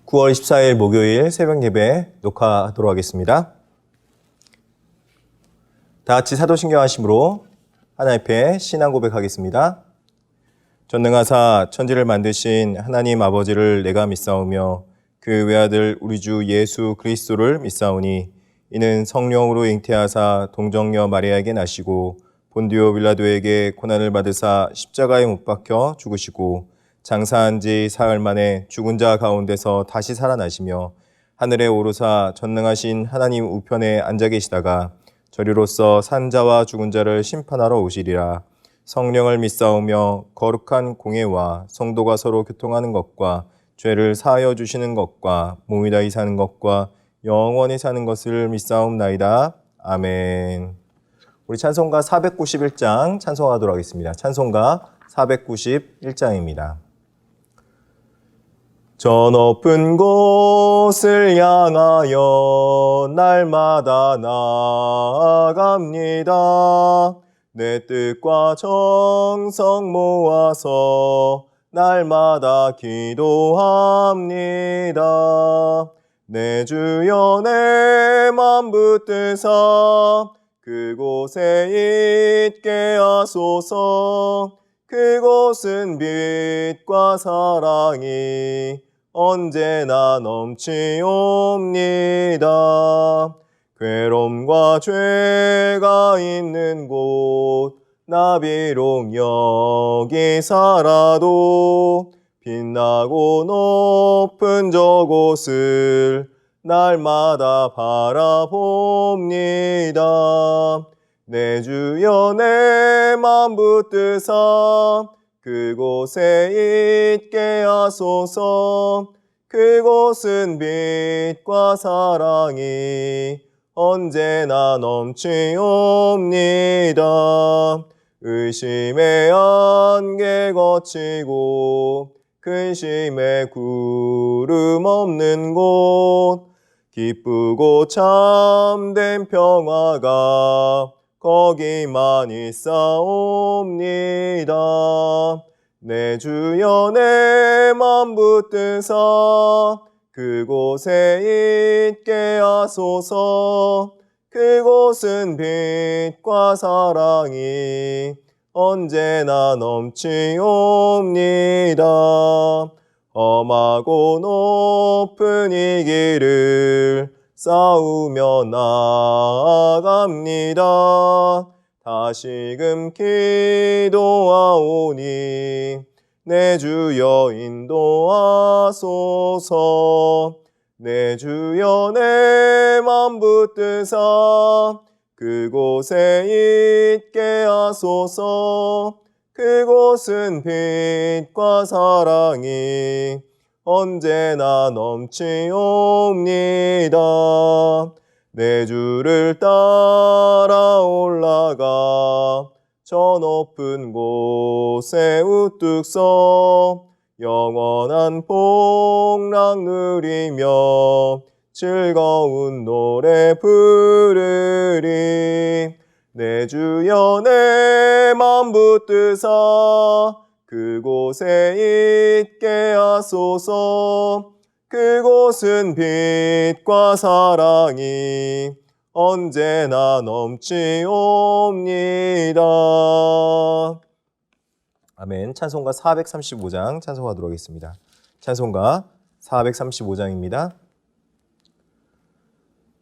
9월 14일 목요일 새벽 예배 녹화하도록 하겠습니다. 다 같이 사도신경 하심으로 하나님 앞에 신앙 고백하겠습니다. 전능하사 천지를 만드신 하나님 아버지를 내가 믿사오며 그 외아들 우리 주 예수 그리스도를 믿사오니 이는 성령으로 잉태하사 동정녀 마리아에게 나시고 본디오 빌라도에게 고난을 받으사 십자가에 못 박혀 죽으시고 장사한 지 사흘 만에 죽은 자 가운데서 다시 살아나시며 하늘에 오르사 전능하신 하나님 우편에 앉아 계시다가 저리로서 산 자와 죽은 자를 심판하러 오시리라. 성령을 믿사오며 거룩한 공예와 성도가 서로 교통하는 것과 죄를 사하여 주시는 것과 몸이 다히 사는 것과 영원히 사는 것을 믿사옵나이다. 아멘. 우리 찬송가 491장 찬송하도록 하겠습니다. 찬송가 491장입니다. 저 높은 곳을 향하여 날마다 나아갑니다. 내 뜻과 정성 모아서 날마다 기도합니다. 내 주여 내 맘 붙드사 그곳에 있게 하소서. 그곳은 빛과 사랑이 언제나 넘치옵니다. 괴로움과 죄가 있는 곳 나 비록 여기 살아도 빛나고 높은 저곳을 날마다 바라봅니다. 내 주여 내 맘 붙드사 그곳에 있게 하소서. 그곳은 빛과 사랑이 언제나 넘치옵니다. 의심의 안개 거치고 근심의 구름 없는 곳 기쁘고 참된 평화가 거기만 있사옵니다. 내 주여 내 맘 붙드사 그곳에 있게 하소서. 그곳은 빛과 사랑이 언제나 넘치옵니다. 험하고 높은 이 길을 싸우며 나아갑니다. 다시금 기도하오니 내 주여 인도하소서. 내 주여 내 맘 붙드사 그곳에 있게 하소서. 그곳은 빛과 사랑이 언제나 넘치옵니다. 내 주를 따라 올라가 저 높은 곳에 우뚝 서 영원한 복락 누리며 즐거운 노래 부르리. 내 주여 내 맘 붙드사 그곳에 있게 하소서. 그곳은 빛과 사랑이 언제나 넘치옵니다. 아멘. 찬송가 435장 찬송하도록 하겠습니다. 찬송가 435장입니다.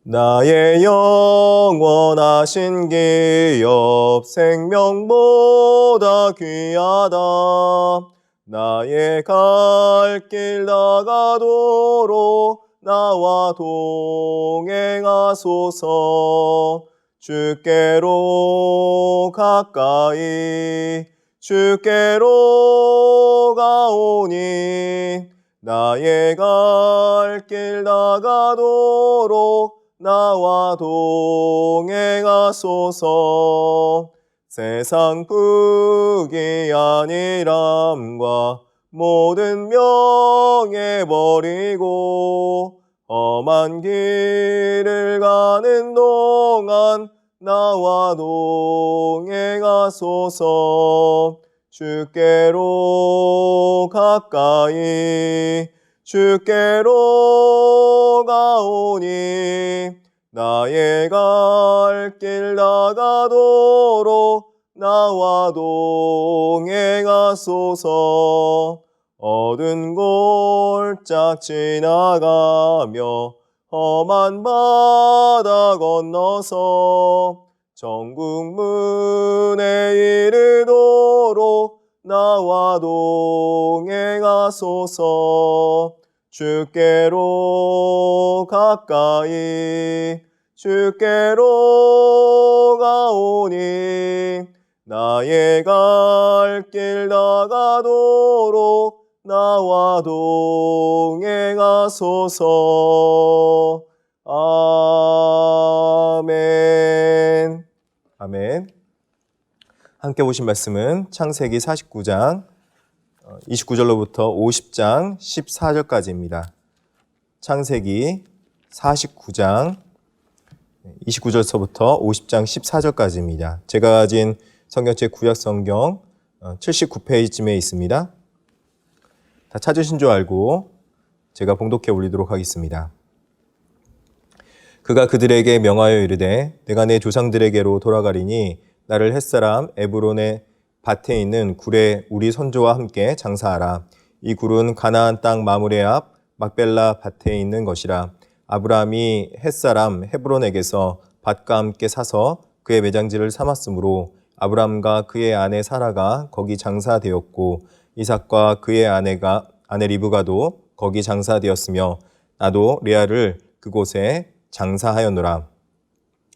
나의 영원하신 기업 생명보다 귀하다. 나의 갈 길 다가도록 나와 동행하소서. 주께로 가까이 주께로 가오니 나의 갈 길 다가도록 나와 동행하소서. 세상 부귀 아니람과 모든 명예 버리고 험한 길을 가는 동안 나와 동행하소서. 주께로 가까이 주께로 가오니 나의 갈 길 나가도록 나와 동행하소서. 어두운 골짝 지나가며 험한 바다 건너서 천국 문에 이르도록 나와 동행하소서. 주께로 가까이 주께로 가오니 나의 갈 길 나가도록 나와 동행하소서. 아멘. 아멘. 함께 보신 말씀은 창세기 49장 29절로부터 50장 14절까지입니다. 창세기 49장 29절서부터 50장 14절까지입니다. 제가 가진 성경책 구약성경 79페이지쯤에 있습니다. 다 찾으신 줄 알고 제가 봉독해 올리도록 하겠습니다. 그가 그들에게 명하여 이르되 내가 내 조상들에게로 돌아가리니 나를 햇사람 에브론의 밭에 있는 굴에 우리 선조와 함께 장사하라. 이 굴은 가나안 땅 마므레 앞 막벨라 밭에 있는 것이라. 아브라함이 햇사람 헤브론에게서 밭과 함께 사서 그의 매장지를 삼았으므로 아브라함과 그의 아내 사라가 거기 장사되었고 이삭과 그의 아내 리브가도 거기 장사되었으며 나도 레아를 그곳에 장사하였노라.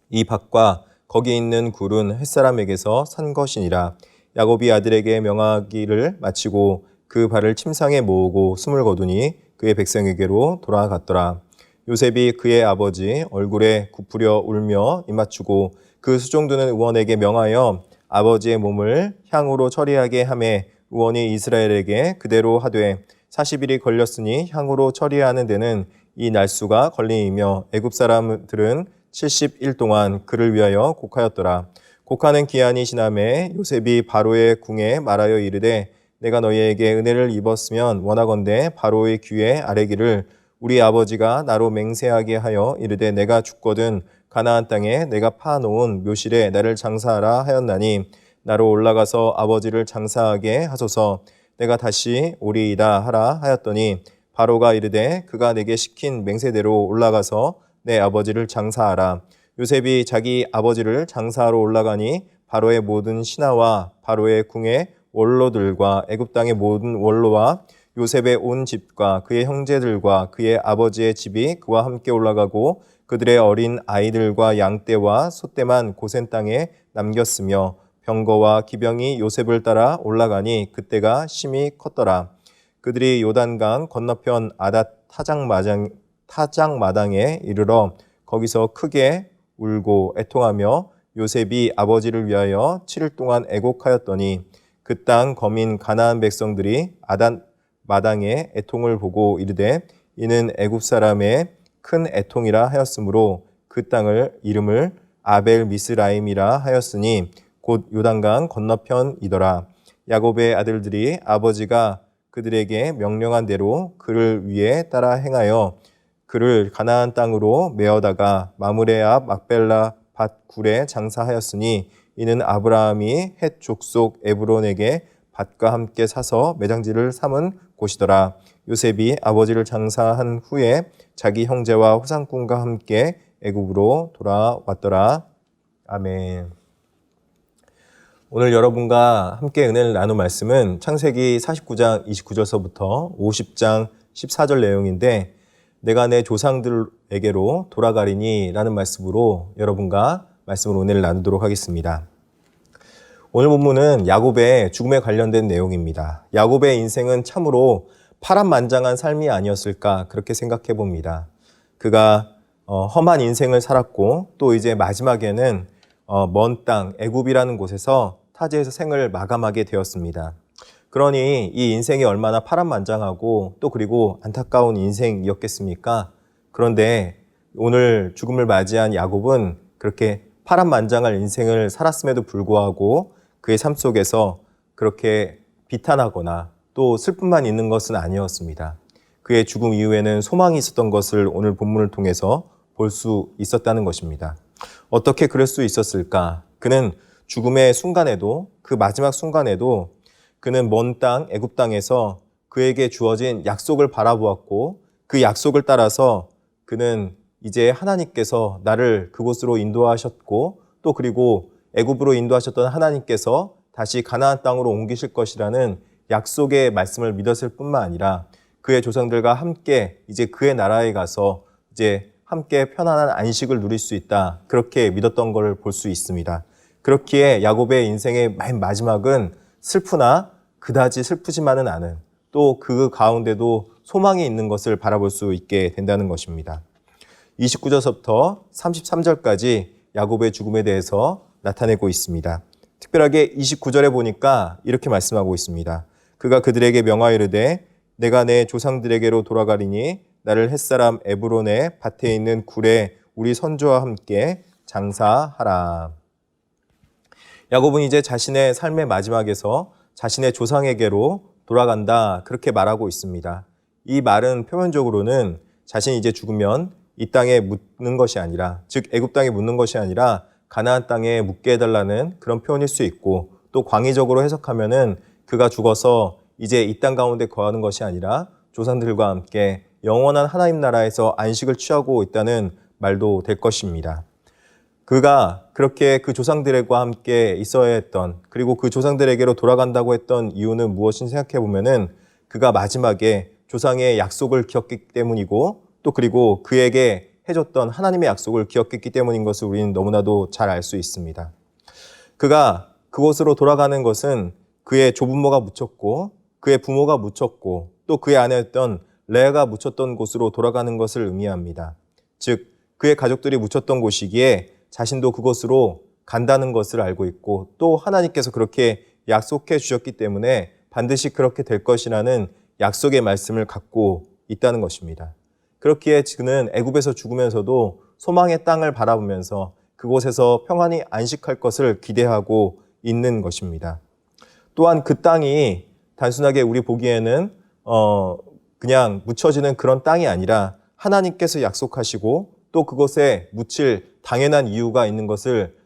이 밭과 거기 있는 굴은 햇사람에게서 산 것이니라. 야곱이 아들에게 명하기를 마치고 그 발을 침상에 모으고 숨을 거두니 그의 백성에게로 돌아갔더라. 요셉이 그의 아버지 얼굴에 굽으려 울며 입맞추고 그 수종드는 의원에게 명하여 아버지의 몸을 향으로 처리하게 하매 의원이 이스라엘에게 그대로 하되 40일이 걸렸으니 향으로 처리하는 데는 이 날수가 걸림이며 애굽 사람들은 70일 동안 그를 위하여 곡하였더라. 곡하는 기한이 지남에 요셉이 바로의 궁에 말하여 이르되 내가 너희에게 은혜를 입었으면 원하건대 바로의 귀에 아뢰기를 우리 아버지가 나로 맹세하게 하여 이르되 내가 죽거든 가나안 땅에 내가 파놓은 묘실에 나를 장사하라 하였나니 나로 올라가서 아버지를 장사하게 하소서. 내가 다시 오리이다 하라 하였더니 바로가 이르되 그가 내게 시킨 맹세대로 올라가서 내 아버지를 장사하라. 요셉이 자기 아버지를 장사하러 올라가니 바로의 모든 신하와 바로의 궁의 원로들과 애굽 땅의 모든 원로와 요셉의 온 집과 그의 형제들과 그의 아버지의 집이 그와 함께 올라가고 그들의 어린 아이들과 양떼와 소떼만 고센 땅에 남겼으며 병거와 기병이 요셉을 따라 올라가니 그때가 심히 컸더라. 그들이 요단강 건너편 아닷 타작마당에 이르러 거기서 크게 울고 애통하며 요셉이 아버지를 위하여 7일 동안 애곡하였더니 그 땅 거민 가나안 백성들이 아닷 마당의 애통을 보고 이르되 이는 애굽 사람의 큰 애통이라 하였으므로 그 땅을 이름을 아벨 미스라임이라 하였으니 곧 요단강 건너편이더라. 야곱의 아들들이 아버지가 그들에게 명령한 대로 그를 위해 따라 행하여 그를 가나안 땅으로 메어다가 마므레 앞 막벨라 밭 굴에 장사하였으니 이는 아브라함이 헷 족속 에브론에게 밭과 함께 사서 매장지를 삼은 곳이더라. 요셉이 아버지를 장사한 후에 자기 형제와 호상꾼과 함께 애굽으로 돌아왔더라. 아멘. 오늘 여러분과 함께 은혜를 나눌 말씀은 창세기 49장 29절서부터 50장 14절 내용인데 내가 내 조상들에게로 돌아가리니 라는 말씀으로 여러분과 말씀으로 은혜를 나누도록 하겠습니다. 오늘 본문은 야곱의 죽음에 관련된 내용입니다. 야곱의 인생은 참으로 파란만장한 삶이 아니었을까 그렇게 생각해 봅니다. 그가 험한 인생을 살았고 또 이제 마지막에는 먼 땅 애굽이라는 곳에서 타지에서 생을 마감하게 되었습니다. 그러니 이 인생이 얼마나 파란만장하고 또 그리고 안타까운 인생이었겠습니까? 그런데 오늘 죽음을 맞이한 야곱은 그렇게 파란만장한 인생을 살았음에도 불구하고 그의 삶 속에서 그렇게 비탄하거나 또 슬픔만 있는 것은 아니었습니다. 그의 죽음 이후에는 소망이 있었던 것을 오늘 본문을 통해서 볼 수 있었다는 것입니다. 어떻게 그럴 수 있었을까? 그는 죽음의 순간에도, 그 마지막 순간에도 그는 먼 땅, 애굽 땅에서 그에게 주어진 약속을 바라보았고, 그 약속을 따라서 그는 이제 하나님께서 나를 그곳으로 인도하셨고, 또 그리고 애굽으로 인도하셨던 하나님께서 다시 가나안 땅으로 옮기실 것이라는 약속의 말씀을 믿었을 뿐만 아니라 그의 조상들과 함께 이제 그의 나라에 가서 이제 함께 편안한 안식을 누릴 수 있다. 그렇게 믿었던 것을 볼 수 있습니다. 그렇기에 야곱의 인생의 맨 마지막은 슬프나 그다지 슬프지만은 않은, 또 그 가운데도 소망이 있는 것을 바라볼 수 있게 된다는 것입니다. 29절부터 33절까지 야곱의 죽음에 대해서 나타내고 있습니다. 특별하게 29절에 보니까 이렇게 말씀하고 있습니다. 그가 그들에게 명하이르되 내가 내 조상들에게로 돌아가리니 나를 햇사람 에브론의 밭에 있는 굴에 우리 선조와 함께 장사하라. 야곱은 이제 자신의 삶의 마지막에서 자신의 조상에게로 돌아간다, 그렇게 말하고 있습니다. 이 말은 표면적으로는 자신이 이제 죽으면 이 땅에 묻는 것이 아니라, 즉 애굽 땅에 묻는 것이 아니라 가나안 땅에 묻게 해달라는 그런 표현일 수 있고, 또 광의적으로 해석하면은 그가 죽어서 이제 이 땅 가운데 거하는 것이 아니라 조상들과 함께 영원한 하나님 나라에서 안식을 취하고 있다는 말도 될 것입니다. 그가 그렇게 그 조상들과 함께 있어야 했던, 그리고 그 조상들에게로 돌아간다고 했던 이유는 무엇인지 생각해 보면은 그가 마지막에 조상의 약속을 기억했기 때문이고, 또 그리고 그에게 해줬던 하나님의 약속을 기억했기 때문인 것을 우리는 너무나도 잘 알 수 있습니다. 그가 그곳으로 돌아가는 것은 그의 조부모가 묻혔고, 그의 부모가 묻혔고, 또 그의 아내였던 레아가 묻혔던 곳으로 돌아가는 것을 의미합니다. 즉 그의 가족들이 묻혔던 곳이기에 자신도 그곳으로 간다는 것을 알고 있고, 또 하나님께서 그렇게 약속해 주셨기 때문에 반드시 그렇게 될 것이라는 약속의 말씀을 갖고 있다는 것입니다. 그렇기에 그는 애굽에서 죽으면서도 소망의 땅을 바라보면서 그곳에서 평안히 안식할 것을 기대하고 있는 것입니다. 또한 그 땅이 단순하게 우리 보기에는 그냥 묻혀지는 그런 땅이 아니라 하나님께서 약속하시고 또 그것에 묻힐 당연한 이유가 있는 것을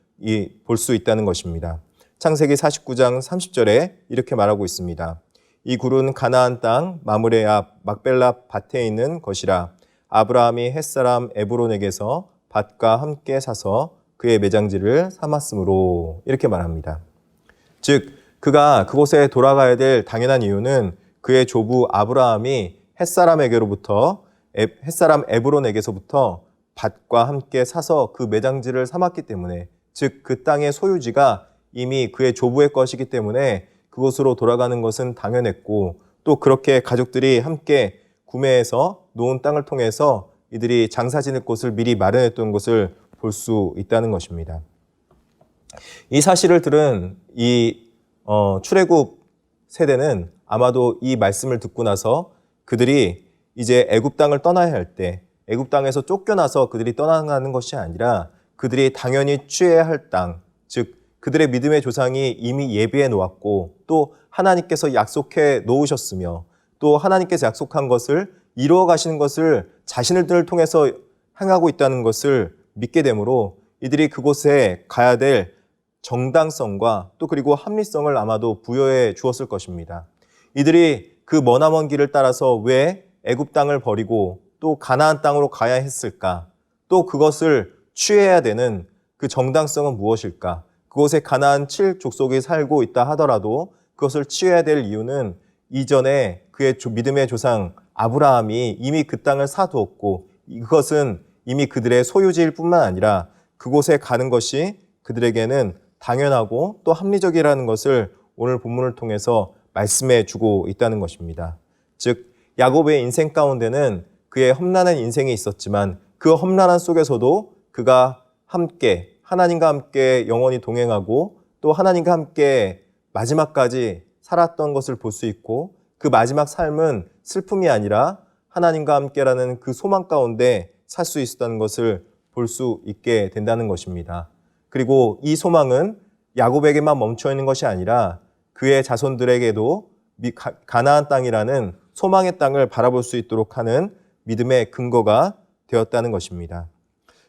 볼 수 있다는 것입니다. 창세기 49장 30절에 이렇게 말하고 있습니다. 이 굴은 가나안 땅 마므레 앞 막벨라 밭에 있는 것이라. 아브라함이 햇사람 에브론에게서 밭과 함께 사서 그의 매장지를 삼았으므로, 이렇게 말합니다. 즉 그가 그곳에 돌아가야 될 당연한 이유는 그의 조부 아브라함이 햇사람 에브론에게서부터 밭과 함께 사서 그 매장지를 삼았기 때문에, 즉 그 땅의 소유지가 이미 그의 조부의 것이기 때문에 그곳으로 돌아가는 것은 당연했고, 또 그렇게 가족들이 함께 구매해서 놓은 땅을 통해서 이들이 장사 지낼 곳을 미리 마련했던 것을 볼 수 있다는 것입니다. 이 사실을 들은 이 출애굽 세대는 아마도 이 말씀을 듣고 나서 그들이 이제 애굽 땅을 떠나야 할 때, 애굽 땅에서 쫓겨나서 그들이 떠나가는 것이 아니라 그들이 당연히 취해야 할 땅, 즉 그들의 믿음의 조상이 이미 예비해 놓았고, 또 하나님께서 약속해 놓으셨으며, 또 하나님께서 약속한 것을 이루어 가시는 것을 자신들을 통해서 행하고 있다는 것을 믿게 되므로 이들이 그곳에 가야 될 정당성과 또 그리고 합리성을 아마도 부여해 주었을 것입니다. 이들이 그 머나먼 길을 따라서 왜 애굽 땅을 버리고 또 가나안 땅으로 가야 했을까? 또 그것을 취해야 되는 그 정당성은 무엇일까? 그곳에 가나안 7족속이 살고 있다 하더라도 그것을 취해야 될 이유는 이전에 그의 믿음의 조상 아브라함이 이미 그 땅을 사두었고, 이것은 이미 그들의 소유지일 뿐만 아니라 그곳에 가는 것이 그들에게는 당연하고 또 합리적이라는 것을 오늘 본문을 통해서 말씀해 주고 있다는 것입니다. 즉 야곱의 인생 가운데는 그의 험난한 인생이 있었지만 그 험난한 속에서도 그가 함께 하나님과 함께 영원히 동행하고 또 하나님과 함께 마지막까지 살았던 것을 볼 수 있고, 그 마지막 삶은 슬픔이 아니라 하나님과 함께라는 그 소망 가운데 살 수 있었다는 것을 볼 수 있게 된다는 것입니다. 그리고 이 소망은 야곱에게만 멈춰 있는 것이 아니라 그의 자손들에게도 가나안 땅이라는 소망의 땅을 바라볼 수 있도록 하는 믿음의 근거가 되었다는 것입니다.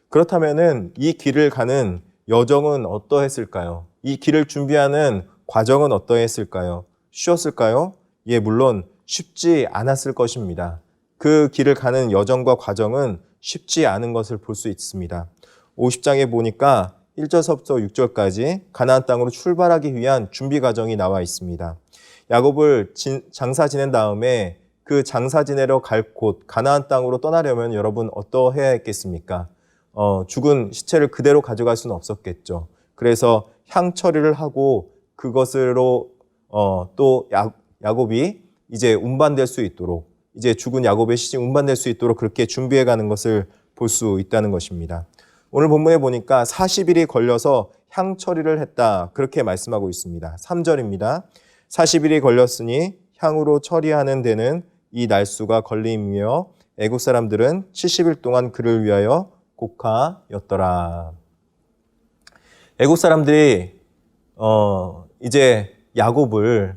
그렇다면은 이 길을 가는 여정은 어떠했을까요? 이 길을 준비하는 과정은 어떠했을까요? 쉬웠을까요? 예, 물론 쉽지 않았을 것입니다. 그 길을 가는 여정과 과정은 쉽지 않은 것을 볼 수 있습니다. 50장에 보니까 1절서부터 6절까지 가나안 땅으로 출발하기 위한 준비 과정이 나와 있습니다. 야곱을 장사 지낸 다음에 그 장사 지내러 갈 곳 가나안 땅으로 떠나려면 여러분 어떠해야 했겠습니까? 죽은 시체를 그대로 가져갈 수는 없었겠죠. 그래서 향 처리를 하고 그것으로 또 야곱이 이제 운반될 수 있도록, 이제 죽은 야곱의 시신이 운반될 수 있도록 그렇게 준비해 가는 것을 볼 수 있다는 것입니다. 오늘 본문에 보니까 40일이 걸려서 향 처리를 했다, 그렇게 말씀하고 있습니다. 3절입니다. 40일이 걸렸으니 향으로 처리하는 데는 이 날수가 걸림이며 애국 사람들은 70일 동안 그를 위하여 곡하였더라. 애국 사람들이 이제 야곱을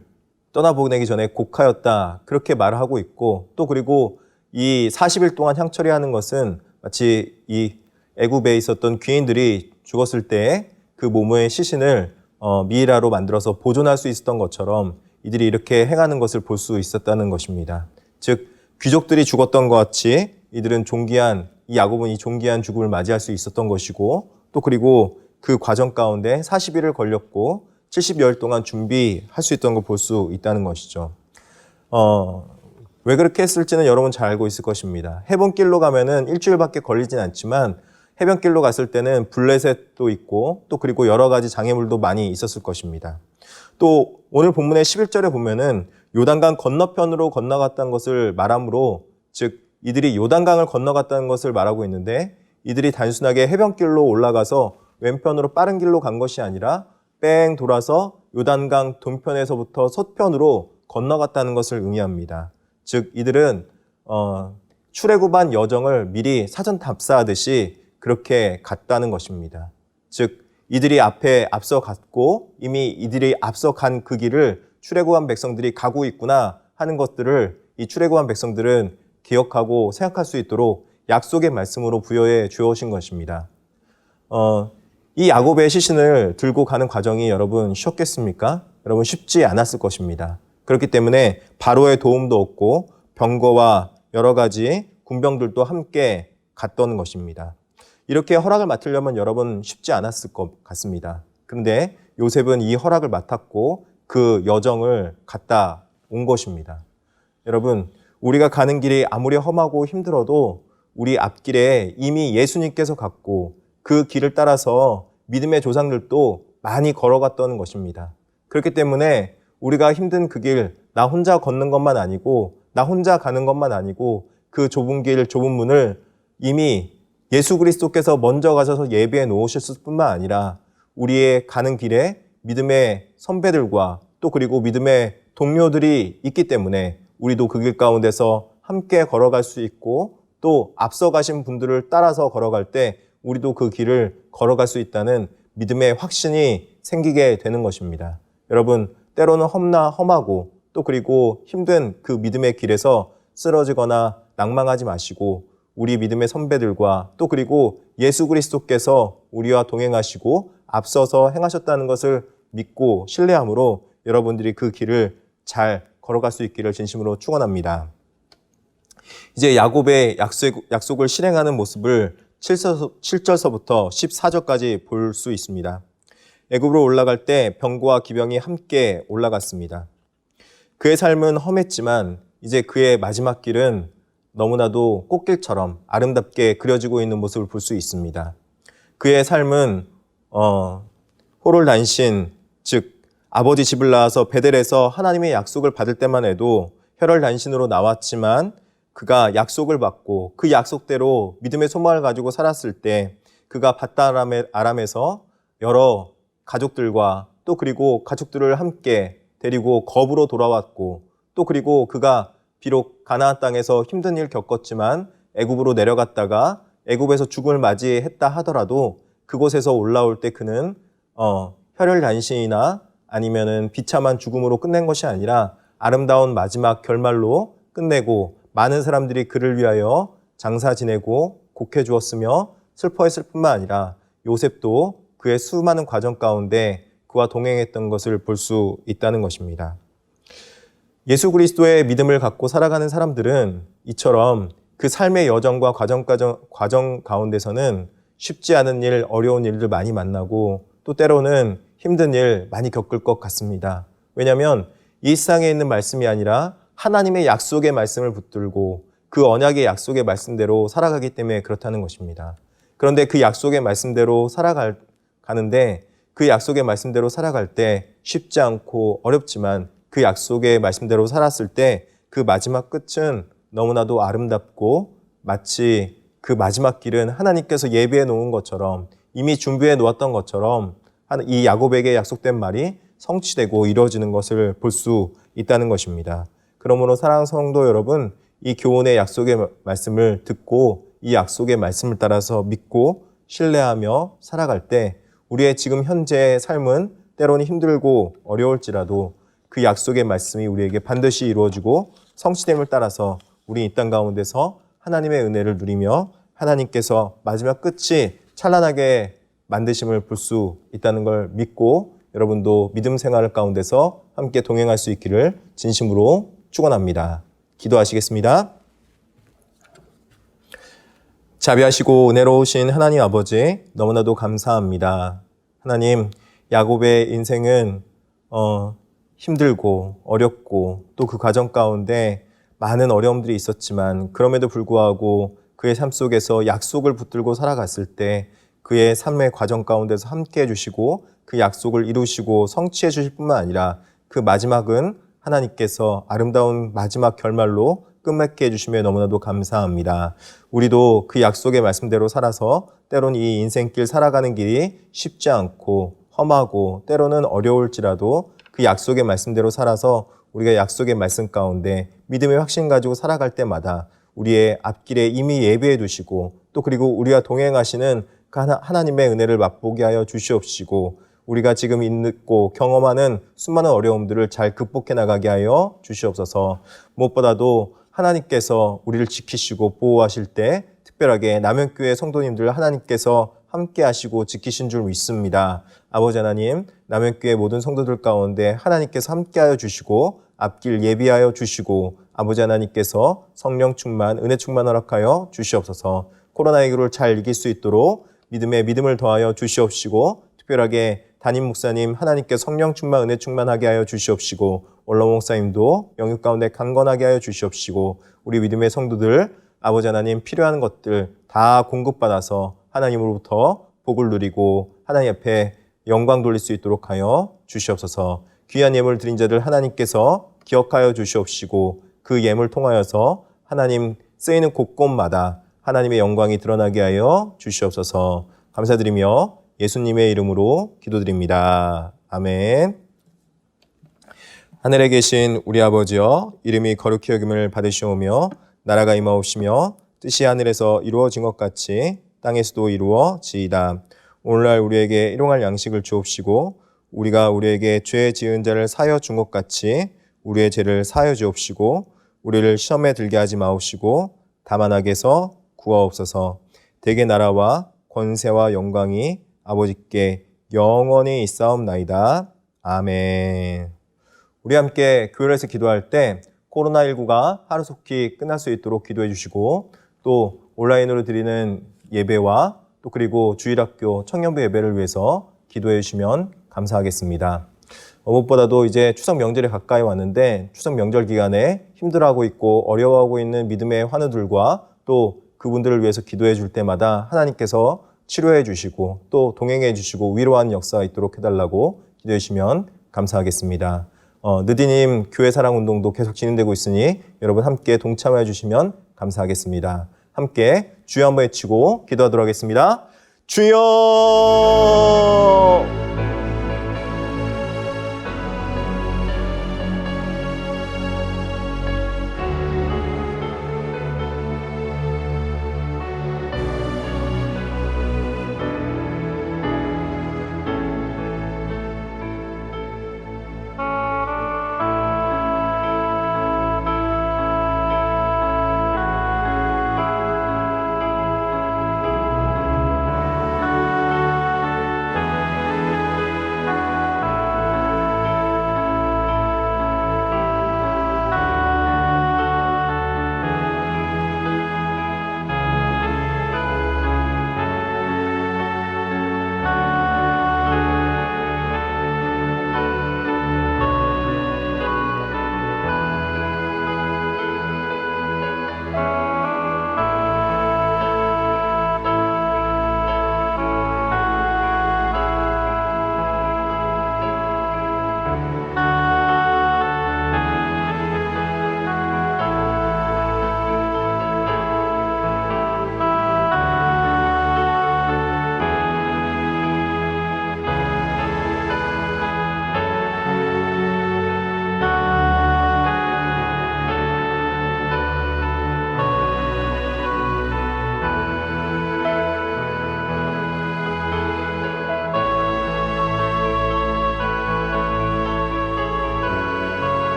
떠나보내기 전에 곡하였다, 그렇게 말을 하고 있고, 또 그리고 이 40일 동안 향 처리하는 것은 마치 이 애굽에 있었던 귀인들이 죽었을 때 그 몸의 시신을 미이라로 만들어서 보존할 수 있었던 것처럼 이들이 이렇게 행하는 것을 볼 수 있었다는 것입니다. 즉 귀족들이 죽었던 것 같이 이들은 이 야곱은 이 존귀한 죽음을 맞이할 수 있었던 것이고, 또 그리고 그 과정 가운데 40일을 걸렸고 70여일 동안 준비할 수 있던 걸 볼 수 있다는 것이죠. 왜 그렇게 했을지는 여러분 잘 알고 있을 것입니다. 해변길로 가면은 일주일밖에 걸리진 않지만 해변길로 갔을 때는 블레셋도 있고 또 그리고 여러 가지 장애물도 많이 있었을 것입니다. 또 오늘 본문의 11절에 보면은 요단강 건너편으로 건너갔다는 것을 말하므로, 즉 이들이 요단강을 건너갔다는 것을 말하고 있는데, 이들이 단순하게 해변길로 올라가서 왼편으로 빠른 길로 간 것이 아니라 뺑 돌아서 요단강 동편에서부터 서편으로 건너갔다는 것을 의미합니다. 즉 이들은 출애굽한 여정을 미리 사전 답사하듯이 그렇게 갔다는 것입니다. 즉 이들이 앞에 앞서 갔고 이미 이들이 앞서 간 그 길을 출애굽한 백성들이 가고 있구나 하는 것들을 이 출애굽한 백성들은 기억하고 생각할 수 있도록 약속의 말씀으로 부여해 주어진 것입니다. 이 야곱의 시신을 들고 가는 과정이 여러분 쉬웠겠습니까? 여러분 쉽지 않았을 것입니다. 그렇기 때문에 바로의 도움도 없고 병거와 여러 가지 군병들도 함께 갔던 것입니다. 이렇게 허락을 맡으려면 여러분 쉽지 않았을 것 같습니다. 그런데 요셉은 이 허락을 맡았고 그 여정을 갔다 온 것입니다. 여러분, 우리가 가는 길이 아무리 험하고 힘들어도 우리 앞길에 이미 예수님께서 갔고 그 길을 따라서 믿음의 조상들도 많이 걸어갔던 것입니다. 그렇기 때문에 우리가 힘든 그 길, 나 혼자 걷는 것만 아니고, 나 혼자 가는 것만 아니고, 그 좁은 길, 좁은 문을 이미 예수 그리스도께서 먼저 가셔서 예비해 놓으셨을 뿐만 아니라 우리의 가는 길에 믿음의 선배들과 또 그리고 믿음의 동료들이 있기 때문에 우리도 그 길 가운데서 함께 걸어갈 수 있고, 또 앞서 가신 분들을 따라서 걸어갈 때 우리도 그 길을 걸어갈 수 있다는 믿음의 확신이 생기게 되는 것입니다. 여러분, 때로는 험하고 또 그리고 힘든 그 믿음의 길에서 쓰러지거나 낭망하지 마시고 우리 믿음의 선배들과 또 그리고 예수 그리스도께서 우리와 동행하시고 앞서서 행하셨다는 것을 믿고 신뢰함으로 여러분들이 그 길을 잘 걸어갈 수 있기를 진심으로 축원합니다. 이제 야곱의 약속을 실행하는 모습을 7절서부터 14절까지 볼 수 있습니다. 애굽으로 올라갈 때 병거와 기병이 함께 올라갔습니다. 그의 삶은 험했지만 이제 그의 마지막 길은 너무나도 꽃길처럼 아름답게 그려지고 있는 모습을 볼 수 있습니다. 그의 삶은 호롤단신, 즉 아버지 집을 나와서 베델에서 하나님의 약속을 받을 때만 해도 혈혈단신으로 나왔지만 그가 약속을 받고 그 약속대로 믿음의 소망을 가지고 살았을 때 그가 밧단-아람에서 여러 가족들과 또 그리고 가족들을 함께 데리고 겁으로 돌아왔고, 또 그리고 그가 비록 가나안 땅에서 힘든 일 겪었지만 애굽으로 내려갔다가 애굽에서 죽음을 맞이했다 하더라도 그곳에서 올라올 때 그는 혈혈단신이나 아니면은 비참한 죽음으로 끝낸 것이 아니라 아름다운 마지막 결말로 끝내고 많은 사람들이 그를 위하여 장사 지내고 곡해 주었으며 슬퍼했을 뿐만 아니라 요셉도 그의 수많은 과정 가운데 그와 동행했던 것을 볼 수 있다는 것입니다. 예수 그리스도의 믿음을 갖고 살아가는 사람들은 이처럼 그 삶의 여정과 과정 가운데서는 쉽지 않은 일, 어려운 일들 많이 만나고 또 때로는 힘든 일 많이 겪을 것 같습니다. 왜냐하면 이 세상에 있는 말씀이 아니라 하나님의 약속의 말씀을 붙들고 그 언약의 약속의 말씀대로 살아가기 때문에 그렇다는 것입니다. 그런데 그 약속의 말씀대로 살아가는데 그 약속의 말씀대로 살아갈 때 쉽지 않고 어렵지만 그 약속의 말씀대로 살았을 때 그 마지막 끝은 너무나도 아름답고 마치 그 마지막 길은 하나님께서 예비해 놓은 것처럼 이미 준비해 놓았던 것처럼 이 야곱에게 약속된 말이 성취되고 이루어지는 것을 볼 수 있다는 것입니다. 그러므로 사랑하는 성도 여러분, 이 교훈의 약속의 말씀을 듣고 이 약속의 말씀을 따라서 믿고 신뢰하며 살아갈 때 우리의 지금 현재의 삶은 때로는 힘들고 어려울지라도 그 약속의 말씀이 우리에게 반드시 이루어지고 성취됨을 따라서 우리 이 땅 가운데서 하나님의 은혜를 누리며 하나님께서 마지막 끝이 찬란하게 만드심을 볼 수 있다는 걸 믿고 여러분도 믿음 생활 가운데서 함께 동행할 수 있기를 진심으로 축원합니다. 기도하시겠습니다. 자비하시고 은혜로우신 하나님 아버지 너무나도 감사합니다. 하나님, 야곱의 인생은 힘들고 어렵고 또 그 과정 가운데 많은 어려움들이 있었지만 그럼에도 불구하고 그의 삶 속에서 약속을 붙들고 살아갔을 때 그의 삶의 과정 가운데서 함께 해주시고 그 약속을 이루시고 성취해 주실 뿐만 아니라 그 마지막은 하나님께서 아름다운 마지막 결말로 끝맺게 해주시며 너무나도 감사합니다. 우리도 그 약속의 말씀대로 살아서 때론 이 인생길 살아가는 길이 쉽지 않고 험하고 때로는 어려울지라도 그 약속의 말씀대로 살아서 우리가 약속의 말씀 가운데 믿음의 확신 가지고 살아갈 때마다 우리의 앞길에 이미 예비해 두시고 또 그리고 우리와 동행하시는 그 하나님의 은혜를 맛보게 하여 주시옵시고 우리가 지금 있고 경험하는 수많은 어려움들을 잘 극복해 나가게 하여 주시옵소서. 무엇보다도 하나님께서 우리를 지키시고 보호하실 때 특별하게 남현교회 성도님들 하나님께서 함께 하시고 지키신 줄 믿습니다. 아버지 하나님, 남현교회 모든 성도들 가운데 하나님께서 함께하여 주시고 앞길 예비하여 주시고 아버지 하나님께서 성령 충만, 은혜 충만 허락하여 주시옵소서. 코로나19를 잘 이길 수 있도록 믿음에 믿음을 더하여 주시옵시고 특별하게 담임 목사님 하나님께서 성령 충만, 은혜 충만하게 하여 주시옵시고 원로 목사님도 영육 가운데 강건하게 하여 주시옵시고 우리 믿음의 성도들 아버지 하나님 필요한 것들 다 공급받아서 하나님으로부터 복을 누리고 하나님 앞에 영광 돌릴 수 있도록 하여 주시옵소서. 귀한 예물 드린 자들 하나님께서 기억하여 주시옵시고 그 예물 통하여서 하나님 쓰이는 곳곳마다 하나님의 영광이 드러나게 하여 주시옵소서. 감사드리며 예수님의 이름으로 기도드립니다. 아멘. 하늘에 계신 우리 아버지여, 이름이 거룩히 여김을 받으시오며 나라가 임하옵시며 뜻이 하늘에서 이루어진 것 같이 땅에서도 이루어지이다. 오늘날 우리에게 일용할 양식을 주옵시고 우리가 우리에게 죄 지은 자를 사하여 준 것 같이 우리의 죄를 사하여 주옵시고 우리를 시험에 들게 하지 마옵시고 다만 악에서 구하옵소서. 대개 나라와 권세와 영광이 아버지께 영원히 있사옵나이다. 아멘. 우리 함께 교회에서 기도할 때 코로나19가 하루속히 끝날 수 있도록 기도해 주시고 또 온라인으로 드리는 예배와 또 그리고 주일학교 청년부 예배를 위해서 기도해 주시면 감사하겠습니다. 무엇보다도 이제 추석 명절에 가까이 왔는데 추석 명절 기간에 힘들어하고 있고 어려워하고 있는 믿음의 환우들과 또 그분들을 위해서 기도해 줄 때마다 하나님께서 치료해 주시고 또 동행해 주시고 위로하는 역사가 있도록 해달라고 기도해 주시면 감사하겠습니다. 느디님 교회 사랑 운동도 계속 진행되고 있으니 여러분 함께 동참해 주시면 감사하겠습니다. 함께 주여 한번 외치고 기도하도록 하겠습니다. 주여!